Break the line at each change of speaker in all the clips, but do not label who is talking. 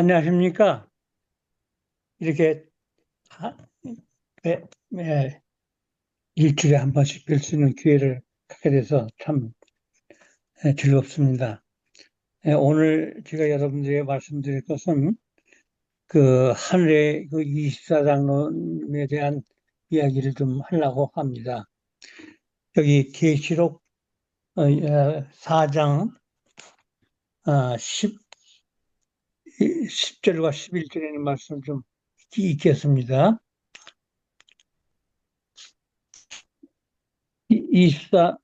안녕하십니까? 이렇게 하- 매- 일주일에 한 번씩 뵐 수 있는 기회를 갖게 돼서 참 즐겁습니다. 오늘 제가 여러분들에게 말씀드릴 것은 그 하늘의 그 24장론에 대한 이야기를 좀 하려고 합니다. 여기 계시록 4장 10절과 11절에 있는 말씀 좀 읽겠습니다. 24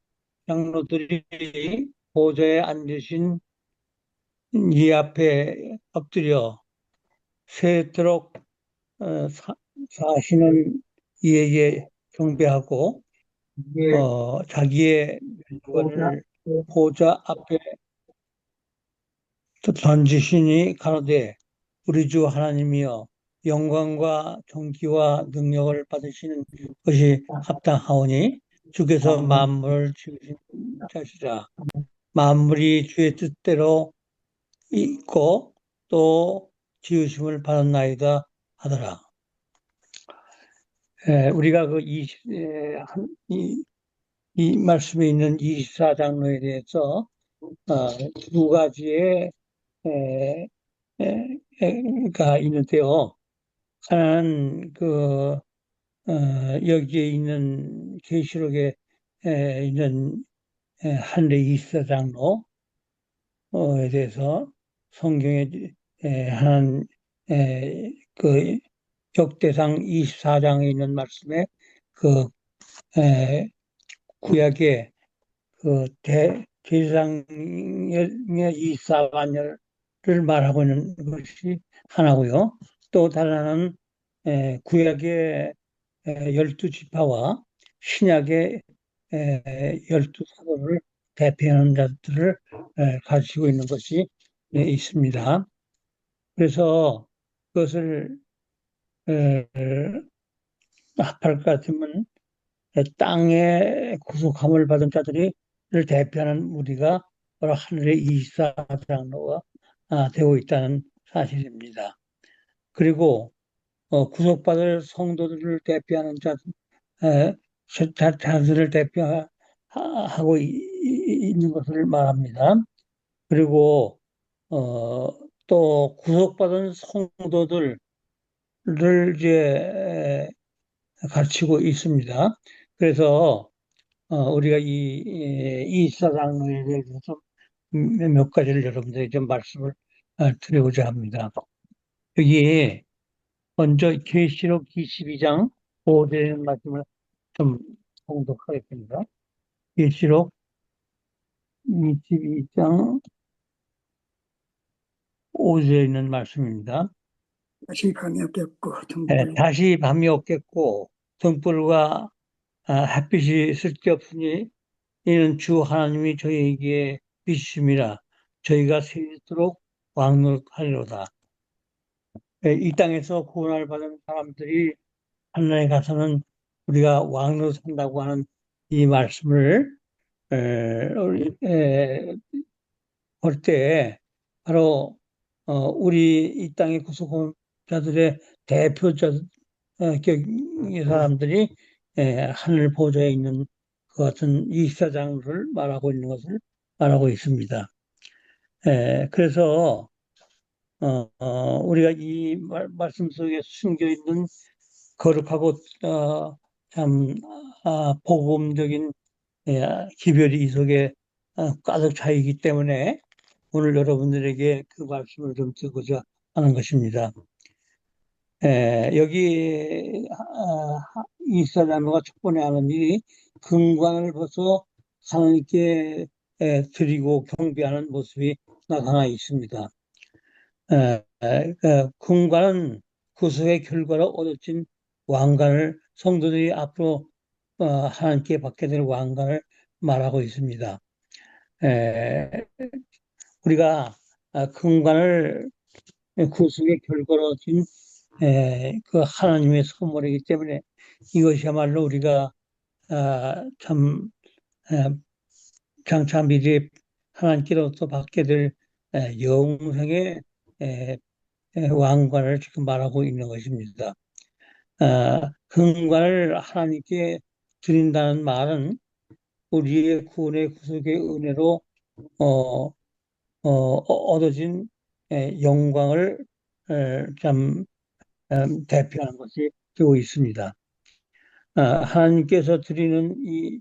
장로들이 보좌에 앉으신 이 앞에 엎드려 새도록 사시는 이에게 경배하고 자기의 면류관을 보좌 앞에 던지시니 가로되 우리 주 하나님이여 영광과 존귀와 능력을 받으시는 것이 합당하오니 주께서 만물을 지으신 자시라. 만물이 주의 뜻대로 있고 또 지으심을 받았나이다 하더라. 우리가 이 말씀에 있는 24장로에 대해서 두 가지의 에, 가 있는데요. 하나는 여기에 있는 계시록에 있는 한래 24장로에 대해서 성경에 한 그 역대상 24장에 있는 말씀에 그 에, 구약의 그 제사장의 24반열을 말하고 있는 것이 하나고요. 또 다른 하나는 구약의 12지파와 신약의 12사도를 대표하는 자들을 가지고 있는 것이 있습니다. 그래서 그것을 합할 것 같으면 땅에 구속함을 받은 자들을 대표하는 우리가 바로 하늘의 24장로가 되고 있다는 사실입니다. 그리고 구속받을 성도들을 대표하는 자들을 대표하고 있는 것을 말합니다. 그리고 또 구속받은 성도들을 이제 가르치고 있습니다. 그래서 우리가 이 사장에 대해서 몇 가지를 여러분들에게 좀 말씀을 드리고자 합니다. 여기 먼저 계시록 22장 5절에 있는 말씀을 좀 봉독하겠습니다. 계시록 22장 5절에 있는 말씀입니다.
다시 밤이 없겠고 등불
다시 밤이 없겠고 등불과 햇빛이 쓸데없으니 이는 주 하나님이 저희에게 비추심이라 저희가 세도록 왕노하리로다. 이 땅에서 구원을 받은 사람들이 하나님에 가서는 우리가 왕으로 산다고 하는 이 말씀을 볼 때 바로 우리 이 땅의 구속자들의 대표자 격의 사람들이 하늘 보좌에 있는 그 같은 이사장을 말하고 있는 것을 말하고 있습니다. 그래서 우리가 이 말씀 속에 숨겨 있는 거룩하고 참 복음적인 기별이 이 속에 가득 차 있기 때문에 오늘 여러분들에게 그 말씀을 좀 드리고자 하는 것입니다. 여기 이스라엘가 첫 번째 하는 일이 금관을 벗어 하나님께 드리고 경배하는 모습이 나타나 있습니다. 금관은 구속의 결과로 얻어진 왕관을 성도들이 앞으로 하나님께 받게 될 왕관을 말하고 있습니다. 우리가 금관을 구속의 결과로 얻은 그 하나님의 선물이기 때문에 이것이야말로 우리가 참 장차 미래 하나님께로부터 받게 될 영생의 왕관을 지금 말하고 있는 것입니다. 금관을 하나님께 드린다는 말은 우리의 구원의 구속의 은혜로 어, 얻어진 영광을 참 대표하는 것이 되고 있습니다. 하나님께서 드리는 이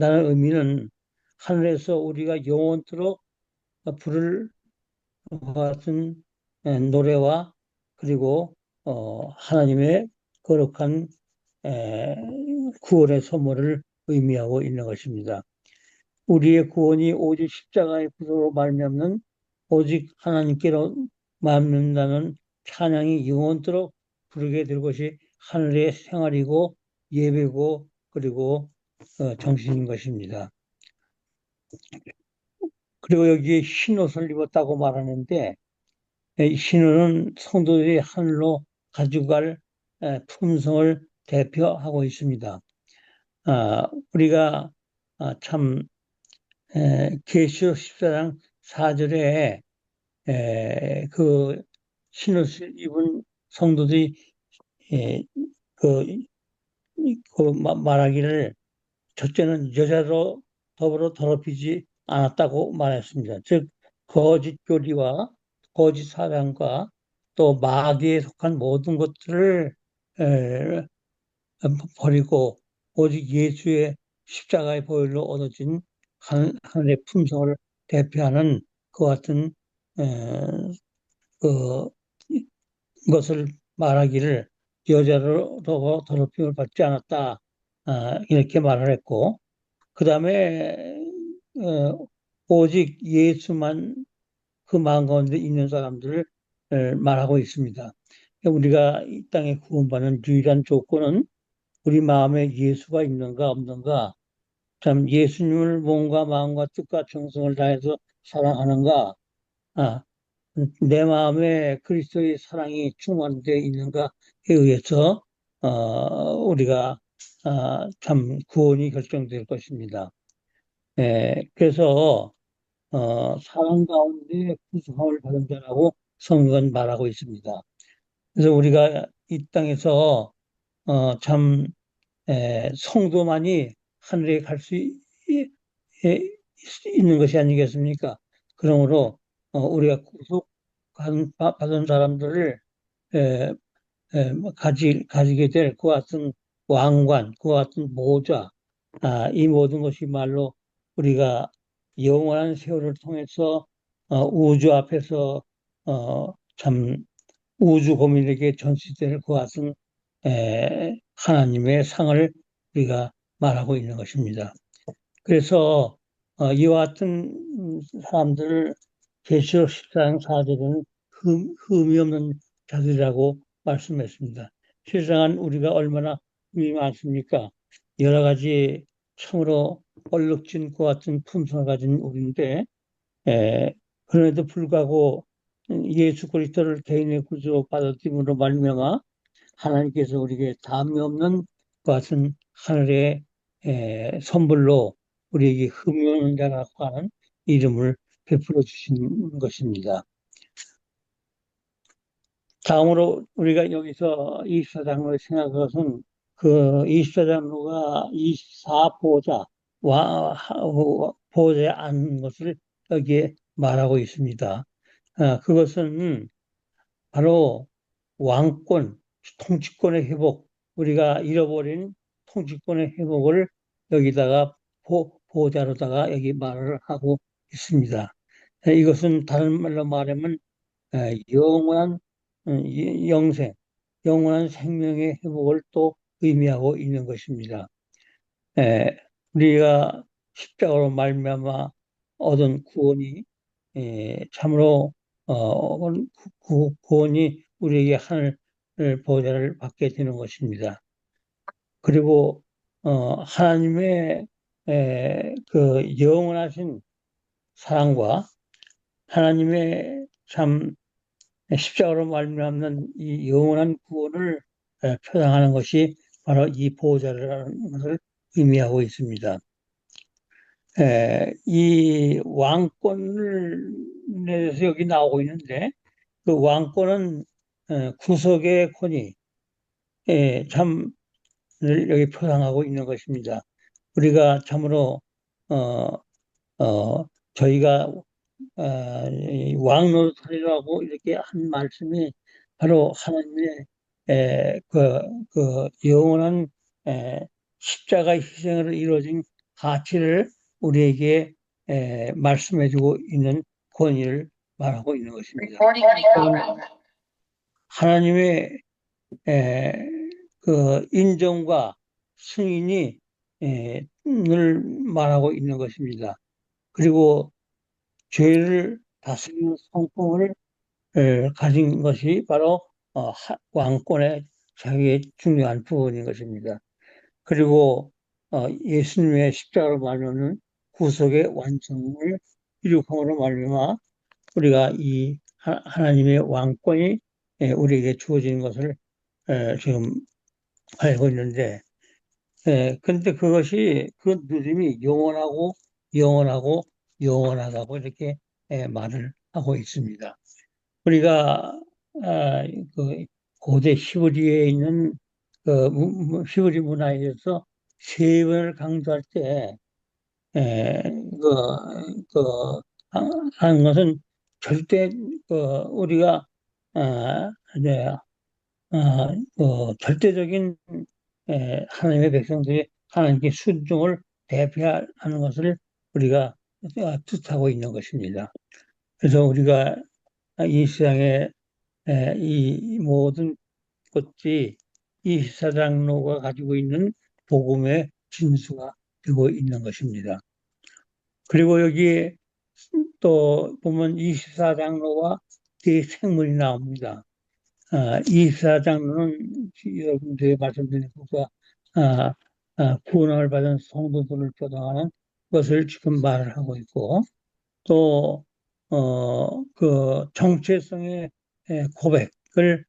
다는 의미는 하늘에서 우리가 영원토록 부를 것 같은 노래와 그리고 하나님의 거룩한 에, 구원의 선물을 의미하고 있는 것입니다. 우리의 구원이 오직 십자가의 구속으로 말미암는 오직 하나님께로 말미암는다는 찬양이 영원토록 부르게 될 것이 하늘의 생활이고 예배고 그리고 정신인 것입니다. 그리고 여기에 흰옷을 입었다고 말하는데 이 흰옷은 성도들이 하늘로 가지고 갈 품성을 대표하고 있습니다. 우리가 참 계시록 14장 4절에 그 흰옷을 입은 성도들이 에, 그, 말하기를 첫째는 여자로 더불어 더럽히지 않았다고 말했습니다. 즉 거짓 교리와 거짓 사상과 또 마귀에 속한 모든 것들을 에, 버리고 오직 예수의 십자가의 보혈로 얻어진 하늘의 품성을 대표하는 그 같은 에, 그 것을 말하기를 여자로 더럽힘을 받지 않았다 이렇게 말을 했고 그 다음에 오직 예수만 그 마음 가운데 있는 사람들을 말하고 있습니다. 우리가 이 땅에 구원받는 유일한 조건은 우리 마음에 예수가 있는가 없는가 참 예수님을 몸과 마음과 뜻과 정성을 다해서 사랑하는가 아, 내 마음에 그리스도의 사랑이 충만되어 있는가에 의해서 우리가 참 구원이 결정될 것입니다. 그래서 사랑 가운데 구속함을 받은 자라고 성경은 말하고 있습니다. 그래서 우리가 이 땅에서 참 성도만이 하늘에 갈 수 있는 것이 아니겠습니까? 그러므로 우리가 받은 사람들을 에, 가지게 될 그 같은 왕관, 그 같은 모자, 이 모든 것이 말로 우리가 영원한 세월을 통해서 우주 앞에서 참 우주 고민에게 전시될 것 같은 하나님의 상을 우리가 말하고 있는 것입니다. 그래서 이와 같은 사람들을 계시록 14장 4절에는 흠이 없는 자들이라고 말씀했습니다. 세상은 우리가 얼마나 흠이 많습니까? 여러 가지 참으로 얼룩진 것 같은 품성을 가진 우리인데 그럼에도 불구하고 예수 그리스도를 개인의 구주로 받아들임으로 말미암아 하나님께서 우리에게 담이 없는 것 같은 하늘의 선물로 우리에게 흠이 없는 자라고 하는 이름을 베풀어 주신 것입니다. 다음으로 우리가 여기서 24장로를 생각한 것은 그 24장로가 24보좌, 보좌에 앉는 것을 여기에 말하고 있습니다. 그것은 바로 왕권, 통치권의 회복, 우리가 잃어버린 통치권의 회복을 여기다가 보좌로다가 여기 말을 하고 있습니다. 이것은 다른 말로 말하면 영원한 영생, 영원한 생명의 회복을 또 의미하고 있는 것입니다. 에, 우리가 십자가로 말미암아 얻은 구원이 참으로 구원이 우리에게 하늘 보좌를 받게 되는 것입니다. 그리고 하나님의 그 영원하신 사랑과 하나님의 참 십자가로 말미암는 이 영원한 구원을 표상하는 것이 바로 이 보호자라는 것을 의미하고 있습니다. 이 왕권을 내서 여기 나오고 있는데 그 왕권은 구석의 권위, 참을 여기 표상하고 있는 것입니다. 우리가 참으로 어, 저희가 이 왕노릇하리라고 이렇게 한 말씀이 바로 하나님의 영원한 에, 십자가 희생으로 이루어진 가치를 우리에게 말씀해주고 있는 권위를 말하고 있는 것입니다. 하나님의 에, 인정과 승인이 늘 말하고 있는 것입니다. 그리고 죄를 다스리는 성품을 가진 것이 바로 왕권의 자기의 중요한 부분인 것입니다. 그리고 예수님의 십자가로 말하는 구속의 완성을 이룩함으로 말미암아 우리가 이 하나님의 왕권이 우리에게 주어지는 것을 지금 알고 있는데, 근데 그것이 그 누림이 영원하고 영원하고 영원하다고 이렇게 말을 하고 있습니다. 우리가 아, 그 고대 히브리에 있는 히브리 문화에 대해서 세번을 강조할 때 에, 하는 것은 절대 우리가 이제 절대적인 하나님의 백성들이 하나님께 순종을 대표하는 것을 우리가 뜻하고 있는 것입니다. 그래서 우리가 이 세상에 이 모든 것들이 이 사장로가 가지고 있는 복음의 진수가 되고 있는 것입니다. 그리고 여기에 또 보면 24장로와 대생물이 나옵니다. 24장로는 여러분들이 말씀드린 것과 구원을 받은 성도들을 표방하는 것을 지금 말을 하고 있고, 또, 그 정체성의 고백을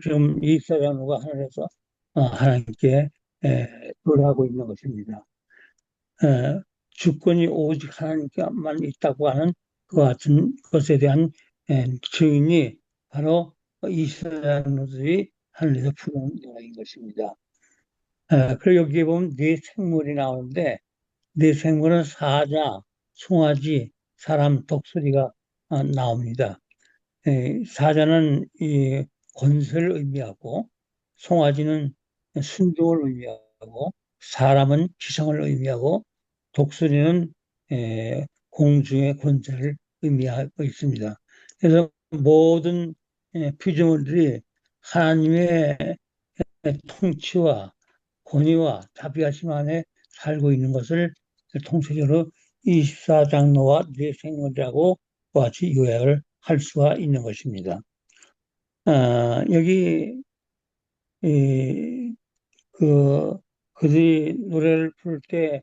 지금 이사장로가 하늘에서 하나님께 노래하고 있는 것입니다. 주권이 오직 하나님께만 있다고 하는 그 같은 것에 대한 증인이 바로 이스라엘들이 하늘에서 부르는 노래인 것입니다. 그리고 여기에 보면 네 생물이 나오는데, 네 생물은 사자, 송아지, 사람, 독수리가 나옵니다. 사자는 이 권세를 의미하고, 송아지는 순종을 의미하고, 사람은 지성을 의미하고, 독수리는 공중의 권세를 의미하고 있습니다. 그래서 모든 피조물들이 하나님의 통치와 권위와 자비하심 안에 살고 있는 것을 통째적으로 24장로와 뇌생물이라고 같이 요약을 할 수가 있는 것입니다. 여기 그 그들이 노래를 부를 때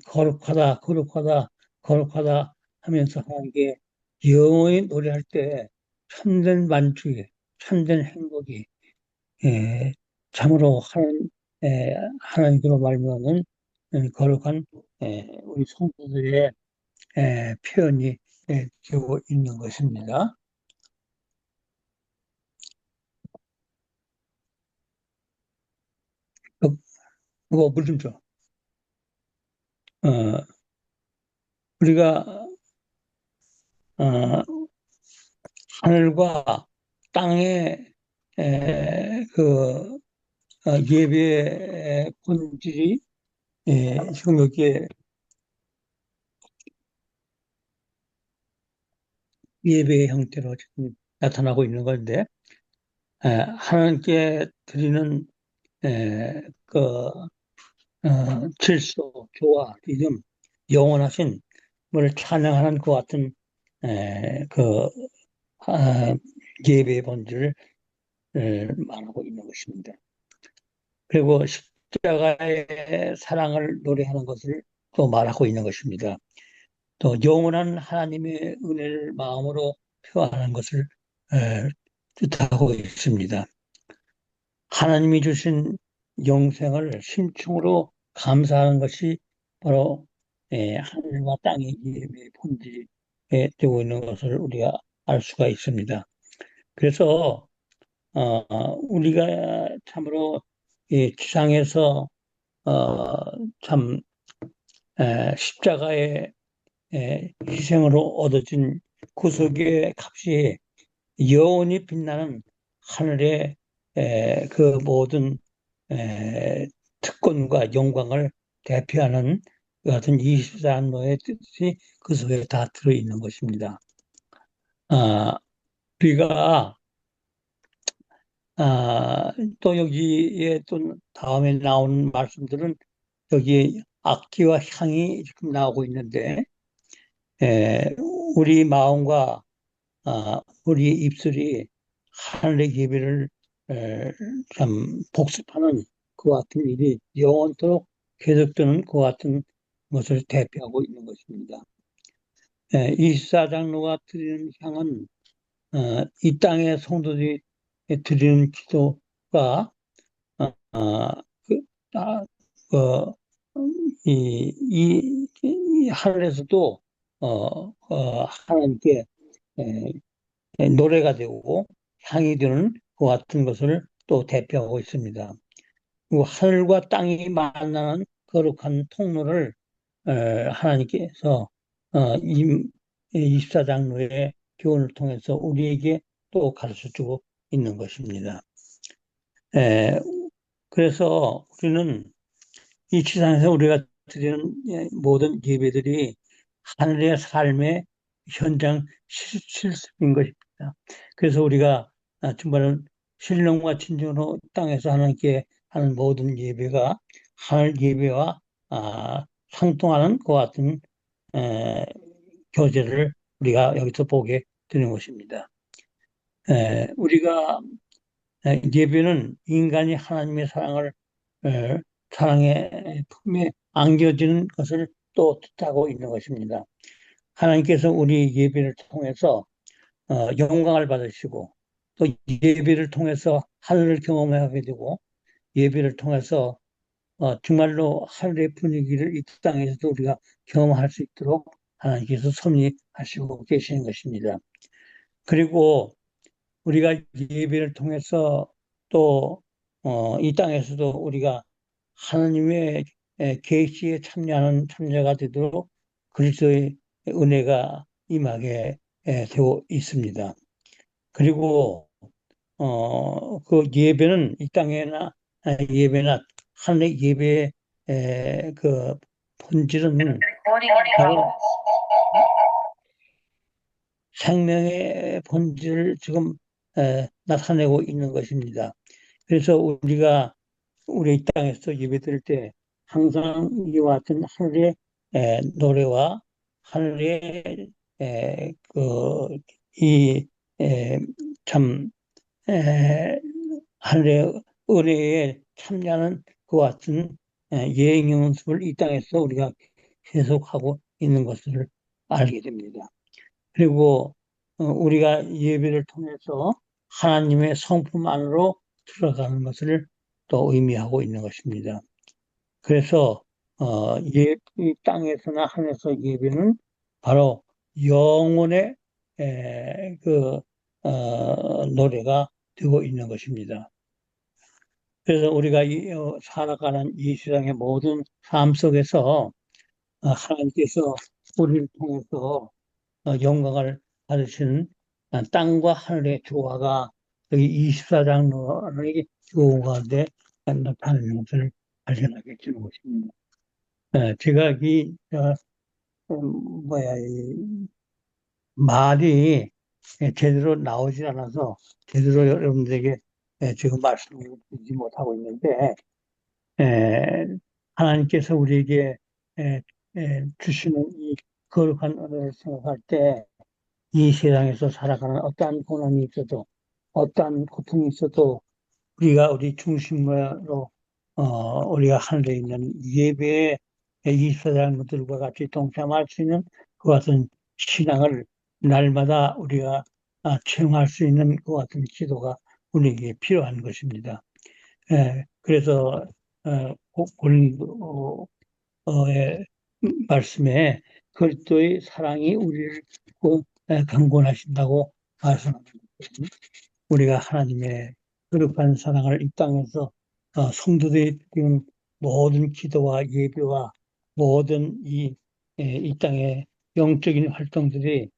거룩하다, 거룩하다, 거룩하다 하면서 하나님께 영원히 노래할 때 참된 만족이, 참된 행복이 참으로 하나님께로 말미암는 거룩한 우리 성도들의 표현이 되고 있는 것입니다. 그거 물 좀 줘. 어, 우리가 어, 하늘과 땅의 예배의 본질이 지금 여기에 예배의 형태로 지금 나타나고 있는 건데, 하나님께 드리는 그 질서, 조화, 리듬, 영원하신 을 찬양하는 그 같은 에, 그 아, 예배의 본질을 말하고 있는 것입니다. 그리고 십자가의 사랑을 노래하는 것을 또 말하고 있는 것입니다. 또 영원한 하나님의 은혜를 마음으로 표현하는 것을 에, 뜻하고 있습니다. 하나님이 주신 영생을 심층으로 감사하는 것이 바로 하늘과 땅의 예배의 본질이 되고 있는 것을 우리가 알 수가 있습니다. 그래서 우리가 참으로 이 지상에서 참 십자가의 희생으로 얻어진 구속의 값이 영원히 빛나는 하늘의 그 모든 에, 특권과 영광을 대표하는 그 같은 24안노의 뜻이 그 속에 다 들어있는 것입니다. 아, 우리가 또 여기에 또 다음에 나오는 말씀들은 여기 악기와 향이 지금 나오고 있는데 에, 우리 마음과 우리 입술이 하늘의 예배를 참 복습하는 그 같은 일이 영원토록 계속되는 그 같은 것을 대표하고 있는 것입니다. 이 사장로가 드리는 향은 이 땅의 성도들이 드리는 기도가 그, 아, 그, 이 하늘에서도 하나님께 노래가 되고 향이 되는 그 같은 것을 또 대표하고 있습니다. 그리고 하늘과 땅이 만나는 거룩한 통로를 하나님께서 이 24장로의 교훈을 통해서 우리에게 또 가르쳐주고 있는 것입니다. 에, 그래서 우리는 이 지상에서 우리가 드리는 모든 예배들이 하늘의 삶의 현장 실습인 것입니다. 그래서 우리가 정말 신령과 진정으로 땅에서 하나님께 하는 모든 예배가 하늘 예배와 상통하는 것 같은 에, 교제를 우리가 여기서 보게 되는 것입니다. 우리가 예배는 인간이 하나님의 사랑을 에, 사랑의 품에 안겨지는 것을 또 뜻하고 있는 것입니다. 하나님께서 우리 예배를 통해서 영광을 받으시고 또 예배를 통해서 하늘을 경험하게 되고 예배를 통해서 정말로 하늘의 분위기를 이 땅에서도 우리가 경험할 수 있도록 하나님께서 섭리하시고 계시는 것입니다. 그리고 우리가 예배를 통해서 또 이 땅에서도 우리가 하나님의 계시에 참여하는 참여가 되도록 그리스도의 은혜가 임하게 되어 있습니다. 그리고 그 예배는 이 땅에나 예배나 하늘의 예배의 그 본질은 바로 생명의 본질을 지금 나타내고 있는 것입니다. 그래서 우리가 우리 이 땅에서 예배드릴 때 항상 이와 같은 하늘의 노래와 하늘의 그이참 하늘의 은혜에 참여하는 그 같은 예행 연습을 이 땅에서 우리가 계속하고 있는 것을 알게 됩니다. 그리고 우리가 예배를 통해서 하나님의 성품 안으로 들어가는 것을 또 의미하고 있는 것입니다. 그래서 이 땅에서나 하늘에서 예배는 바로 영혼의 그 노래가 되고 있는 것입니다. 그래서 우리가 살아가는 이 세상의 모든 삶 속에서 하나님께서 우리를 통해서 영광을 받으시는 땅과 하늘의 조화가 여기 24장로의 교훈 가운데 나타나는 것을 발견하게 되는 것입니다. 제가 이 말이 제대로 나오질 않아서 제대로 여러분들에게 지금 말씀을 드리지 못하고 있는데, 에, 하나님께서 우리에게 주시는 이 거룩한 은혜를 생각할 때 이 세상에서 살아가는 어떠한 고난이 있어도 어떠한 고통이 있어도 우리가 우리 중심으로 우리가 하늘에 있는 예배의 이사장들과 같이 동참할 수 있는 그 같은 신앙을 날마다 우리가 체험할 수 있는 그 같은 기도가 우리에게 필요한 것입니다. 그래서 고린도의 말씀에 그리스도의 사랑이 우리를 강권하신다고 말씀합니다. 우리가 하나님의 거룩한 사랑을 이 땅에서 성도들이 드리는 모든 기도와 예배와 모든 이 땅의 영적인 활동들이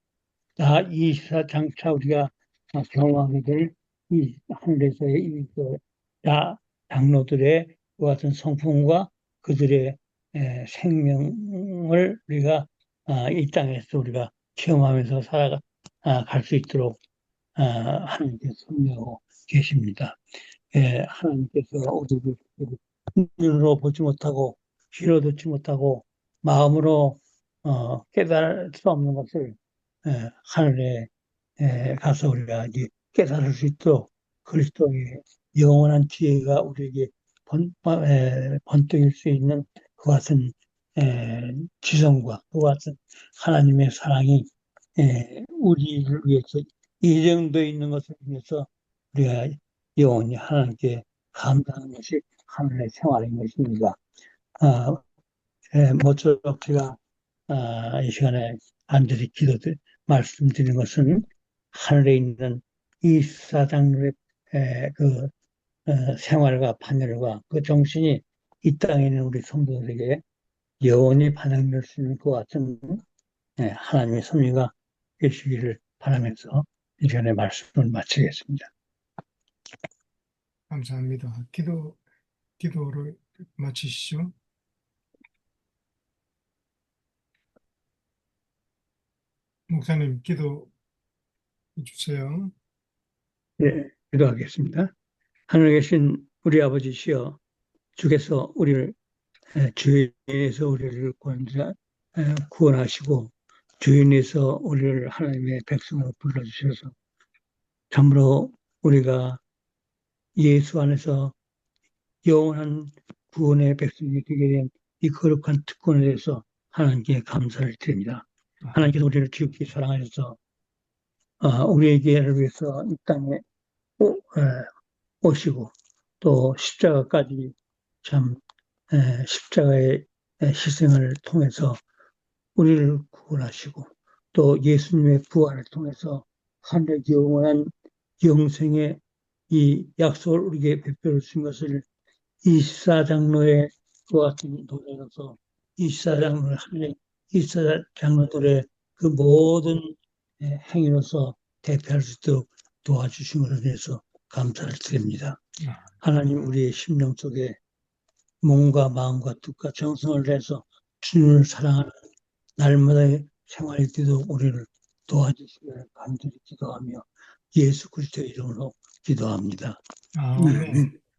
다 이 장차 우리가 경험하게 될 이 하늘에서의 장로들의 그 같은 성품과 그들의 생명을 우리가 이 땅에서 우리가 체험하면서 살아갈 수 있도록 하나님께서 섭리하고 계십니다. 하나님께서 우리를 눈으로 보지 못하고 귀로 듣지 못하고 마음으로 깨달을 수 없는 것을 하늘에 가서 우리가 이제 깨달을 수 있도록 그리스도의 영원한 지혜가 우리에게 번뜩일 수 있는 그 같은 지성과 그 같은 하나님의 사랑이 우리를 위해서 예정되어 있는 것을 위해서 우리가 영원히 하나님께 감사하는 것이 하늘의 생활인 것입니다. 모쪼록 제가 이 시간에 간절히 말씀드리는 것은 하늘에 있는 이 사장의 그 생활과 판결과 그 정신이 이 땅에 있는 우리 성도들에게 영원히 반영될 수 있는 것 같은 하나님의 섭리가 되시기를 바라면서 이 시간에 말씀을 마치겠습니다.
감사합니다. 기도를 마치시죠. 목사님, 기도해 주세요.
네, 기도하겠습니다. 하늘에 계신 우리 아버지시여, 주께서 우리를 죄에서 우리를 구원하시고 죄인에서 우리를 하나님의 백성으로 불러주셔서 참으로 우리가 예수 안에서 영원한 구원의 백성이 되게 된 이 거룩한 특권에 대해서 하나님께 감사를 드립니다. 하나님께서 우리를 지극히 사랑하셔서 우리에게를 위해서 이 땅에 오시고 또 십자가까지 참 십자가의 희생을 통해서 우리를 구원하시고 또 예수님의 부활을 통해서 하늘의 영원한 영생의 이 약속을 우리에게 베풀어 주신 것을 24장로의 그와 같은 노래로서 24장로의 하늘의 24장로들의 그 모든 행위로서 대표할 수 있도록 도와주신 것에 대해서 감사를 드립니다. 하나님 우리의 심령 속에 몸과 마음과 뜻과 정성을 내서 주님을 사랑하는 날마다의 생활이 되도록 우리를 도와주시기를 간절히 기도하며 예수 그리스도의 이름으로 기도합니다.
아멘.